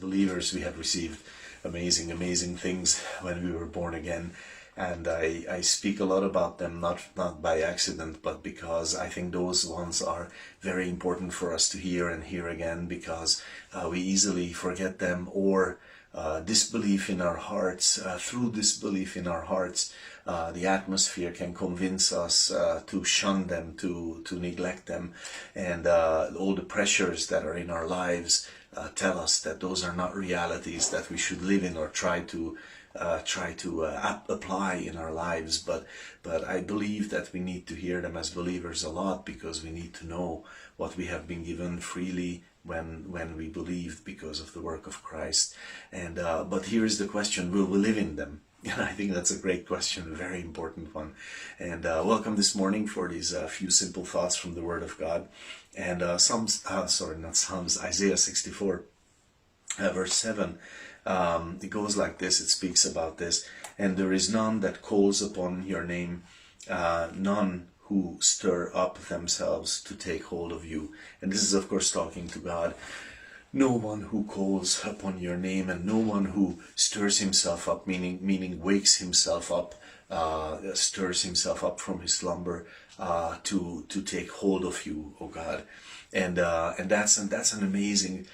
believers, we have received amazing things when we were born again. And I speak a lot about them, not by accident, but because I think those ones are very important for us to hear and hear again, because we easily forget them, or disbelief in our hearts. Through disbelief in our hearts, the atmosphere can convince us to shun them, to neglect them, and all the pressures that are in our lives tell us that those are not realities that we should live in or try to apply in our lives. But I believe that we need to hear them as believers a lot, because we need to know what we have been given freely when we believed, because of the work of Christ. And but here is the question: will we live in them? And I think that's a great question, a very important one. And welcome this morning for these few simple thoughts from the Word of God. And Isaiah 64, verse 7. It goes like this. It speaks about this: and there is none that calls upon your name, none who stir up themselves to take hold of you. And this is, of course, talking to God. No one who calls upon your name, and no one who stirs himself up, meaning wakes himself up, stirs himself up from his slumber, to take hold of you, O God. And that's an amazing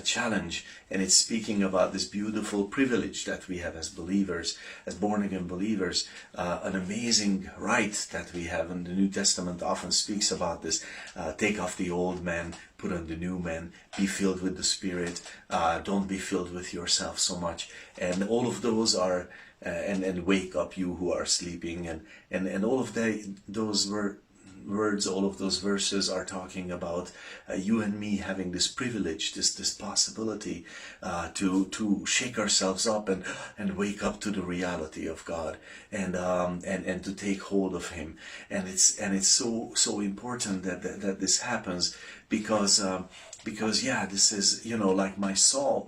challenge, and it's speaking about this beautiful privilege that we have as believers, as born-again believers, an amazing right that we have. And the New Testament often speaks about this: take off the old man, put on the new man, be filled with the Spirit, don't be filled with yourself so much. And all of those are, and wake up you who are sleeping, and all of those words, all of those verses are talking about you and me having this privilege, this possibility to shake ourselves up and wake up to the reality of God, and to take hold of Him. And it's so important that this happens, because this is, like my soul,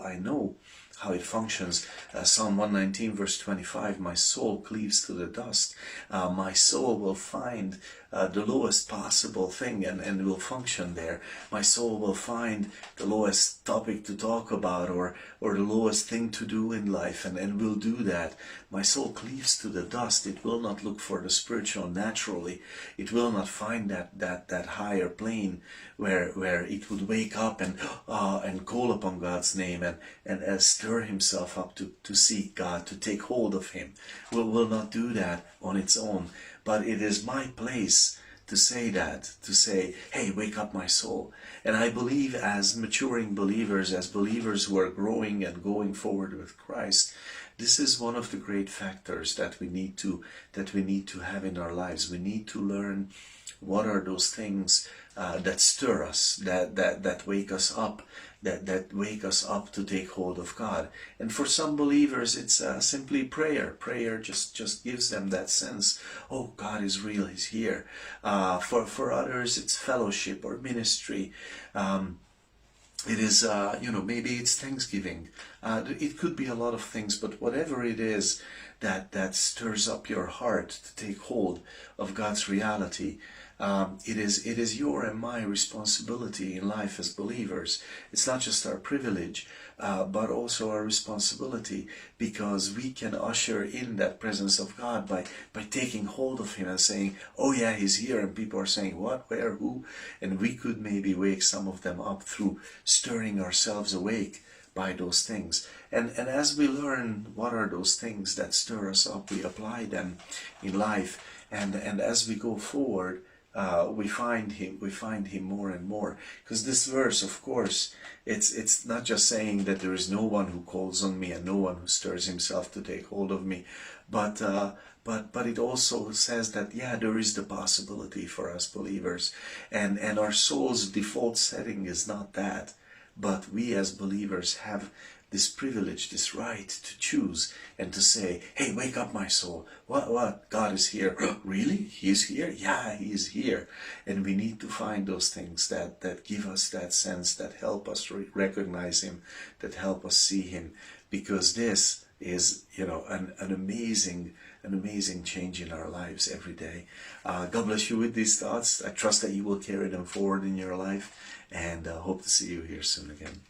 I know how it functions. Psalm 119 verse 25, my soul cleaves to the dust. My soul will find the lowest possible thing and will function there. My soul will find the lowest topic to talk about, or the lowest thing to do in life, and will do that. My soul cleaves to the dust. It will not look for the spiritual naturally. It will not find that higher plane where it would wake up and call upon God's name and stir himself up to seek God, to take hold of Him. Will not do that on its own. But it is my place to say that, to say, hey, wake up my soul. And I believe, as maturing believers, as believers who are growing and going forward with Christ, this is one of the great factors that we need to have in our lives. We need to learn what are those things that stir us, that wake us up, that wake us up to take hold of God. And for some believers, it's simply prayer. Prayer just gives them that sense, oh, God is real, He's here. For others, it's fellowship or ministry. It is, maybe it's Thanksgiving. It could be a lot of things, but whatever it is that stirs up your heart to take hold of God's reality, it is your and my responsibility in life as believers. It's not just our privilege, but also our responsibility, because we can usher in that presence of God by taking hold of Him and saying, oh yeah, He's here. And people are saying, what, where, who? And we could maybe wake some of them up through stirring ourselves awake by those things. And as we learn what are those things that stir us up, we apply them in life. And as we go forward, we find him more and more. Because this verse, of course, it's not just saying that there is no one who calls on me and no one who stirs himself to take hold of me, but it also says that, yeah, there is the possibility for us believers, and our soul's default setting is not that, but we as believers have this privilege, this right to choose and to say, hey, wake up my soul. What? God is here. Really? He is here? Yeah, He is here. And we need to find those things that give us that sense, that help us recognize Him, that help us see Him, because this is, an amazing change in our lives every day. God bless you with these thoughts. I trust that you will carry them forward in your life, and hope to see you here soon again.